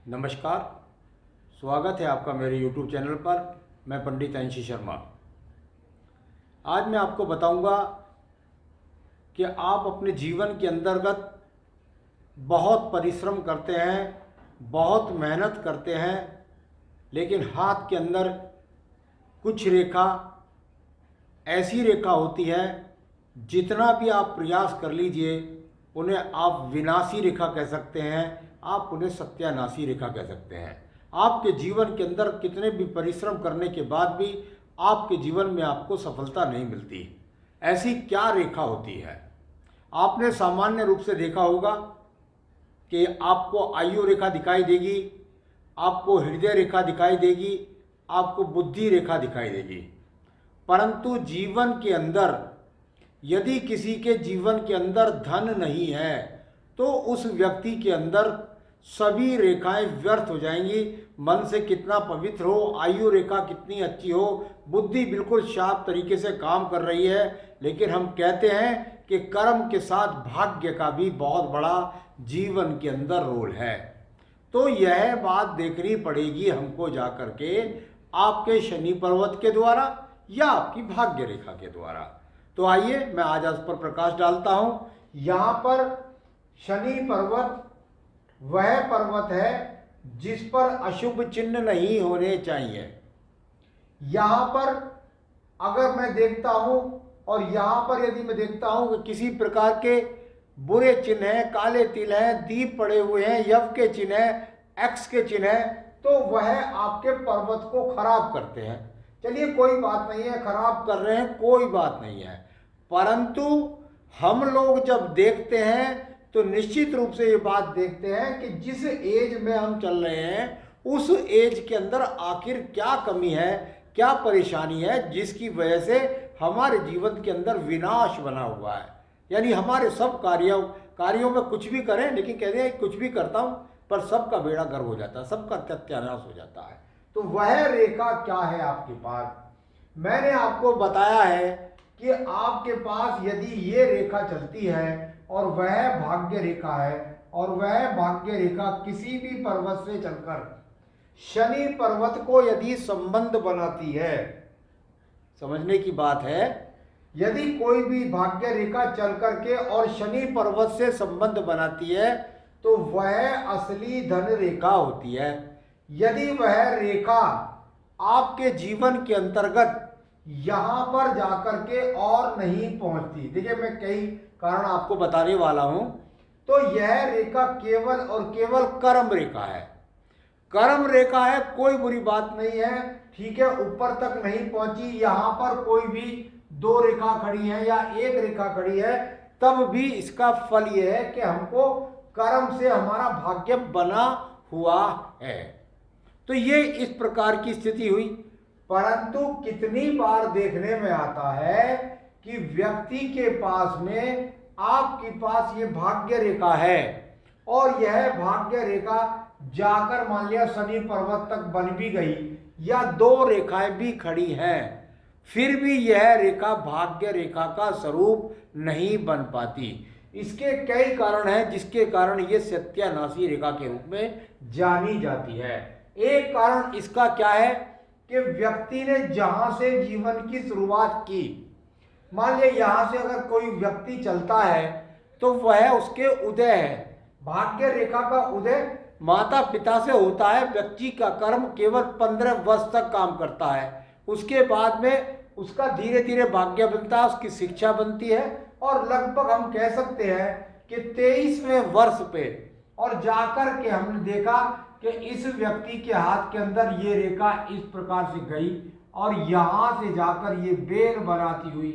नमस्कार, स्वागत है आपका मेरे YouTube चैनल पर। मैं पंडित अंशी शर्मा। आज मैं आपको बताऊंगा कि आप अपने जीवन के अंतर्गत बहुत परिश्रम करते हैं, बहुत मेहनत करते हैं, लेकिन हाथ के अंदर कुछ रेखा ऐसी रेखा होती है, जितना भी आप प्रयास कर लीजिए उन्हें आप विनाशी रेखा कह सकते हैं, आप उन्हें सत्यानाशी रेखा कह सकते हैं। आपके जीवन के अंदर कितने भी परिश्रम करने के बाद भी आपके जीवन में आपको सफलता नहीं मिलती। ऐसी क्या रेखा होती है? आपने सामान्य रूप से देखा होगा कि आपको आयु रेखा दिखाई देगी, आपको हृदय रेखा दिखाई देगी, आपको बुद्धि रेखा दिखाई देगी। परंतु जीवन के अंदर यदि किसी के जीवन के अंदर धन नहीं है तो उस व्यक्ति के अंदर सभी रेखाएं व्यर्थ हो जाएंगी। मन से कितना पवित्र हो, आयु रेखा कितनी अच्छी हो, बुद्धि बिल्कुल शार्प तरीके से काम कर रही है, लेकिन हम कहते हैं कि कर्म के साथ भाग्य का भी बहुत बड़ा जीवन के अंदर रोल है। तो यह बात देखनी पड़ेगी हमको जाकर के आपके शनि पर्वत के द्वारा या आपकी भाग्य रेखा के द्वारा। तो आइए मैं आज उस पर प्रकाश डालता हूं। यहाँ पर शनि पर्वत वह पर्वत है जिस पर अशुभ चिन्ह नहीं होने चाहिए। यहाँ पर अगर मैं देखता हूं और यहाँ पर यदि मैं देखता हूं कि किसी प्रकार के बुरे चिन्ह हैं, काले तिल हैं, दीप पड़े हुए हैं, यव के चिन्ह हैं, एक्स के चिन्ह हैं, तो वह आपके पर्वत को खराब करते हैं। चलिए कोई बात नहीं है, खराब कर रहे हैं कोई बात नहीं है, परंतु हम लोग जब देखते हैं तो निश्चित रूप से ये बात देखते हैं कि जिस एज में हम चल रहे हैं उस एज के अंदर आखिर क्या कमी है, क्या परेशानी है, जिसकी वजह से हमारे जीवन के अंदर विनाश बना हुआ है। यानी हमारे सब कार्यों में कुछ भी करें, लेकिन कहते हैं कुछ भी करता हूं पर सबका बेड़ा गर्क हो जाता है, सबका सत्यानाश हो जाता है। तो वह रेखा क्या है आपके पास? मैंने आपको बताया है कि आपके पास यदि ये रेखा चलती है और वह भाग्य रेखा है और वह भाग्य रेखा किसी भी पर्वत से चलकर शनि पर्वत को यदि संबंध बनाती है, समझने की बात है, यदि कोई भी भाग्य रेखा चल करके और शनि पर्वत से संबंध बनाती है तो वह असली धन रेखा होती है। यदि वह रेखा आपके जीवन के अंतर्गत यहां पर जाकर के और नहीं पहुंचती, देखिए मैं कई कारण आपको बताने वाला हूं, तो यह रेखा केवल और केवल कर्म रेखा है। कर्म रेखा है, कोई बुरी बात नहीं है, ठीक है, ऊपर तक नहीं पहुंची, यहां पर कोई भी दो रेखा खड़ी है या एक रेखा खड़ी है, तब भी इसका फल यह है कि हमको कर्म से हमारा भाग्य बना हुआ है। तो ये इस प्रकार की स्थिति हुई। परंतु कितनी बार देखने में आता है कि व्यक्ति के पास में आपके पास ये भाग्य रेखा है और यह भाग्य रेखा जाकर मान लिया शनि पर्वत तक बन भी गई या दो रेखाएं भी खड़ी हैं, फिर भी यह रेखा भाग्य रेखा का स्वरूप नहीं बन पाती। इसके कई कारण हैं जिसके कारण ये सत्यानाशी रेखा के रूप में जानी जाती है। एक कारण इसका क्या है कि व्यक्ति ने जहां से जीवन की शुरुआत की, मान लिया यहां से अगर कोई व्यक्ति चलता है तो वह उसके उदय है, भाग्य रेखा का उदय माता पिता से होता है। व्यक्ति का कर्म केवल 15 वर्ष तक काम करता है, उसके बाद में उसका धीरे धीरे भाग्य बनता है, उसकी शिक्षा बनती है और लगभग हम कह सकते हैं कि 23वें वर्ष पे और जाकर के हमने देखा कि इस व्यक्ति के हाथ के अंदर ये रेखा इस प्रकार से गई और यहां से जाकर ये बेल बनाती हुई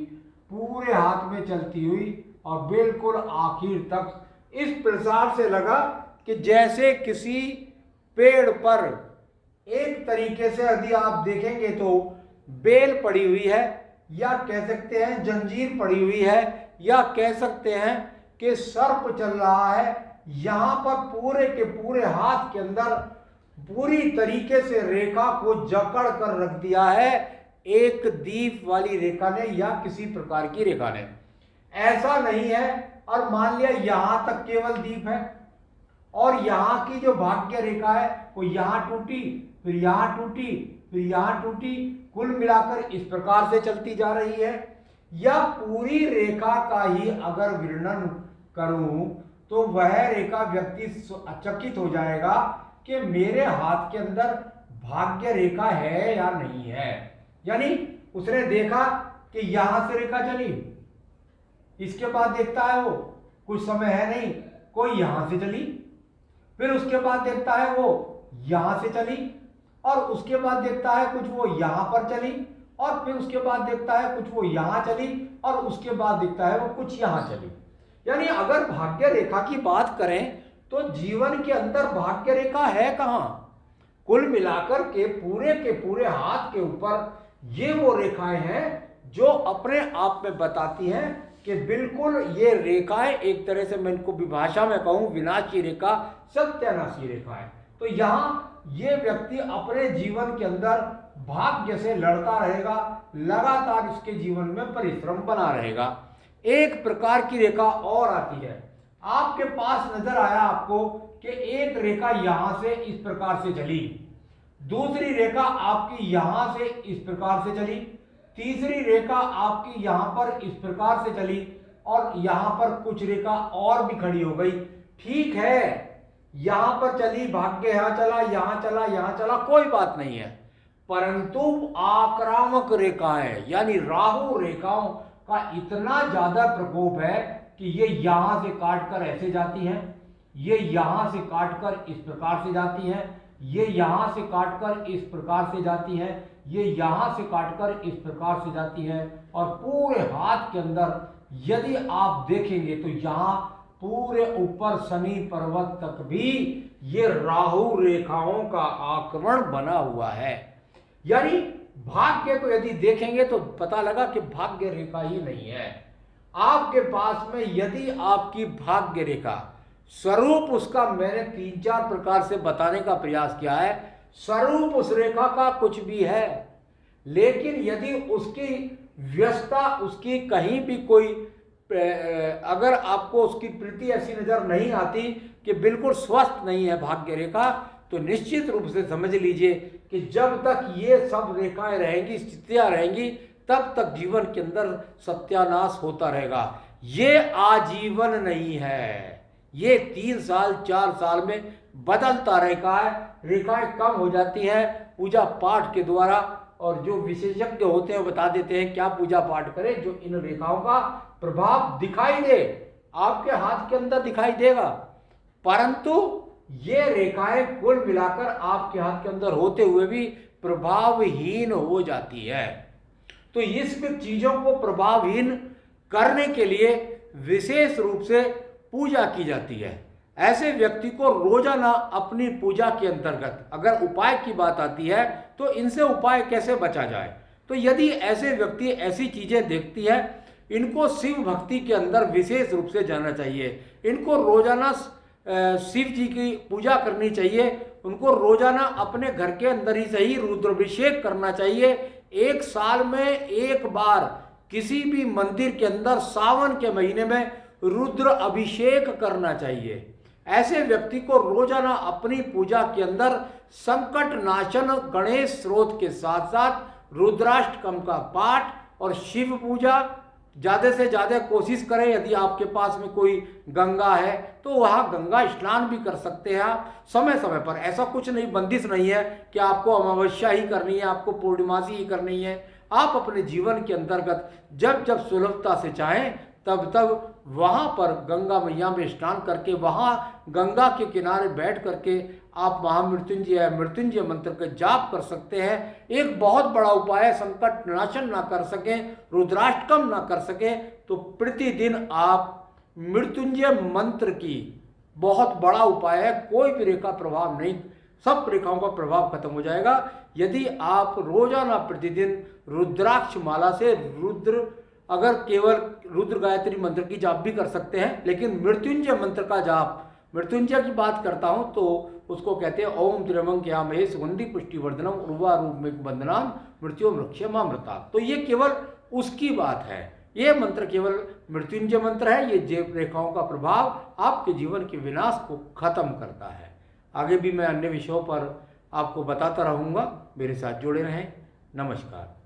पूरे हाथ में चलती हुई और बिल्कुल आखिर तक इस प्रकार से लगा कि जैसे किसी पेड़ पर एक तरीके से यदि आप देखेंगे तो बेल पड़ी हुई है, या कह सकते हैं जंजीर पड़ी हुई है, या कह सकते हैं कि सर्प चल रहा है। यहां पर पूरे के पूरे हाथ के अंदर पूरी तरीके से रेखा को जकड़ कर रख दिया है एक दीप वाली रेखा ने या किसी प्रकार की रेखा ने। ऐसा नहीं है और मान लिया यहां तक केवल दीप है और यहाँ की जो भाग्य रेखा है वो यहाँ टूटी, फिर यहाँ टूटी, फिर यहाँ टूटी, कुल मिलाकर इस प्रकार से चलती जा रही है। यह पूरी रेखा का ही अगर वर्णन करूं तो वह रेखा व्यक्ति चकित हो जाएगा कि मेरे हाथ के अंदर भाग्य रेखा है या नहीं है। यानी उसने देखा कि यहां से रेखा चली, इसके बाद देखता है वो कुछ समय है नहीं, कोई यहां से चली, फिर उसके बाद देखता है वो यहां से चली, और उसके बाद देखता है कुछ वो यहां पर चली, और फिर उसके बाद देखता है कुछ वो यहां चली, और उसके बाद देखता है वो कुछ यहां चली। यानी अगर भाग्य रेखा की बात करें तो जीवन के अंदर भाग्य रेखा है कहां? कुल मिलाकर के पूरे हाथ के ऊपर ये वो रेखाएं हैं जो अपने आप में बताती हैं कि बिल्कुल ये रेखाएं एक तरह से, मैं इनको विभाषा में कहूं, विनाशी रेखा, सत्यानाशी रेखा है। तो यहां ये व्यक्ति अपने जीवन के अंदर भाग्य से लड़ता रहेगा, लगातार इसके जीवन में परिश्रम बना रहेगा। एक प्रकार की रेखा और आती है, आपके पास नजर आया आपको कि एक रेखा यहां से इस प्रकार से चली, दूसरी रेखा आपकी यहां से इस प्रकार से चली, तीसरी रेखा आपकी यहां पर इस प्रकार से चली, और यहां पर कुछ रेखा और भी खड़ी हो गई। ठीक है, यहां पर चली, भाग्य यहां चला, यहां चला, यहां चला, कोई बात नहीं है, परंतु आक्रामक रेखाएं यानी राहु रेखाओं का इतना ज्यादा प्रकोप है कि ये यहां से काटकर ऐसे जाती हैं, ये यहां से काटकर इस प्रकार से जाती हैं, ये यहां से काटकर इस प्रकार से जाती हैं, ये यहां से काटकर इस प्रकार से जाती है। और पूरे हाथ के अंदर यदि आप देखेंगे तो यहां पूरे ऊपर शनि पर्वत तक भी ये राहु रेखाओं का आक्रमण बना हुआ है। यानी भाग्य को यदि देखेंगे तो पता लगा कि भाग्य रेखा ही नहीं है आपके पास में। यदि आपकी भाग्य रेखा स्वरूप उसका मैंने 3-4 प्रकार से बताने का प्रयास किया है, स्वरूप उस रेखा का कुछ भी है, लेकिन यदि उसकी व्यस्तता, उसकी कहीं भी कोई, अगर आपको उसकी प्रति ऐसी नजर नहीं आती कि बिल्कुल स्वस्थ नहीं है भाग्य रेखा, तो निश्चित रूप से समझ लीजिए कि जब तक ये सब रेखाएं रहेंगी, स्थितियां रहेंगी, तब तक जीवन के अंदर सत्यानाश होता रहेगा। ये आजीवन नहीं है, ये 3 साल 4 साल में बदलता रहेगा है। रेखाएं कम हो जाती हैं पूजा पाठ के द्वारा, और जो विशेषज्ञ होते हैं बता देते हैं क्या पूजा पाठ करें जो इन रेखाओं का प्रभाव दिखाई दे, आपके हाथ के अंदर दिखाई देगा, परंतु ये रेखाएं कुल मिलाकर आपके हाथ के अंदर होते हुए भी प्रभावहीन हो जाती है। तो इस चीजों को प्रभावहीन करने के लिए विशेष रूप से पूजा की जाती है। ऐसे व्यक्ति को रोजाना अपनी पूजा के अंतर्गत अगर उपाय की बात आती है तो इनसे उपाय कैसे बचा जाए, तो यदि ऐसे व्यक्ति ऐसी चीजें देखती है, इनको शिव भक्ति के अंदर विशेष रूप से जाना चाहिए। इनको रोजाना शिव जी की पूजा करनी चाहिए, उनको रोजाना अपने घर के अंदर ही सही रुद्राभिषेक करना चाहिए। 1 साल में 1 बार किसी भी मंदिर के अंदर सावन के महीने में रुद्र अभिषेक करना चाहिए। ऐसे व्यक्ति को रोजाना अपनी पूजा के अंदर संकट नाशन गणेश स्रोत के साथ साथ रुद्राष्टकम का पाठ और शिव पूजा ज़्यादा से ज़्यादा कोशिश करें। यदि आपके पास में कोई गंगा है तो वहाँ गंगा स्नान भी कर सकते हैं आप समय समय पर। ऐसा कुछ नहीं, बंदिश नहीं है कि आपको अमावस्या ही करनी है, आपको पूर्णिमासी ही करनी है। आप अपने जीवन के अंतर्गत जब जब सुलभता से चाहें तब तब वहाँ पर गंगा मैया में स्नान करके, वहाँ गंगा के किनारे बैठ करके आप मृत्युंजय मंत्र का जाप कर सकते हैं। एक बहुत बड़ा उपाय है, संकट नाशन ना कर सकें, रुद्राष्टकम ना कर सकें तो प्रतिदिन आप मृत्युंजय मंत्र की बहुत बड़ा उपाय है। कोई भी रेखा प्रभाव नहीं, सब रेखाओं का प्रभाव खत्म हो जाएगा यदि आप रोजाना प्रतिदिन रुद्राक्ष माला से अगर केवल रुद्र गायत्री मंत्र की जाप भी कर सकते हैं, लेकिन मृत्युंजय मंत्र का जाप, मृत्युंजय की बात करता हूं तो उसको कहते हैं ओम त्र्यंबकम सुगंधि पुष्टिवर्धनम उर्वा रूप में वंदनाम मृत्यु मृक्षमामृता। तो ये केवल उसकी बात है। ये मंत्र केवल मृत्युंजय मंत्र है। ये जेब रेखाओं का प्रभाव आपके जीवन के विनाश को खत्म करता है। आगे भी मैं अन्य विषयों पर आपको बताता रहूँगा। मेरे साथ जुड़े रहें। नमस्कार।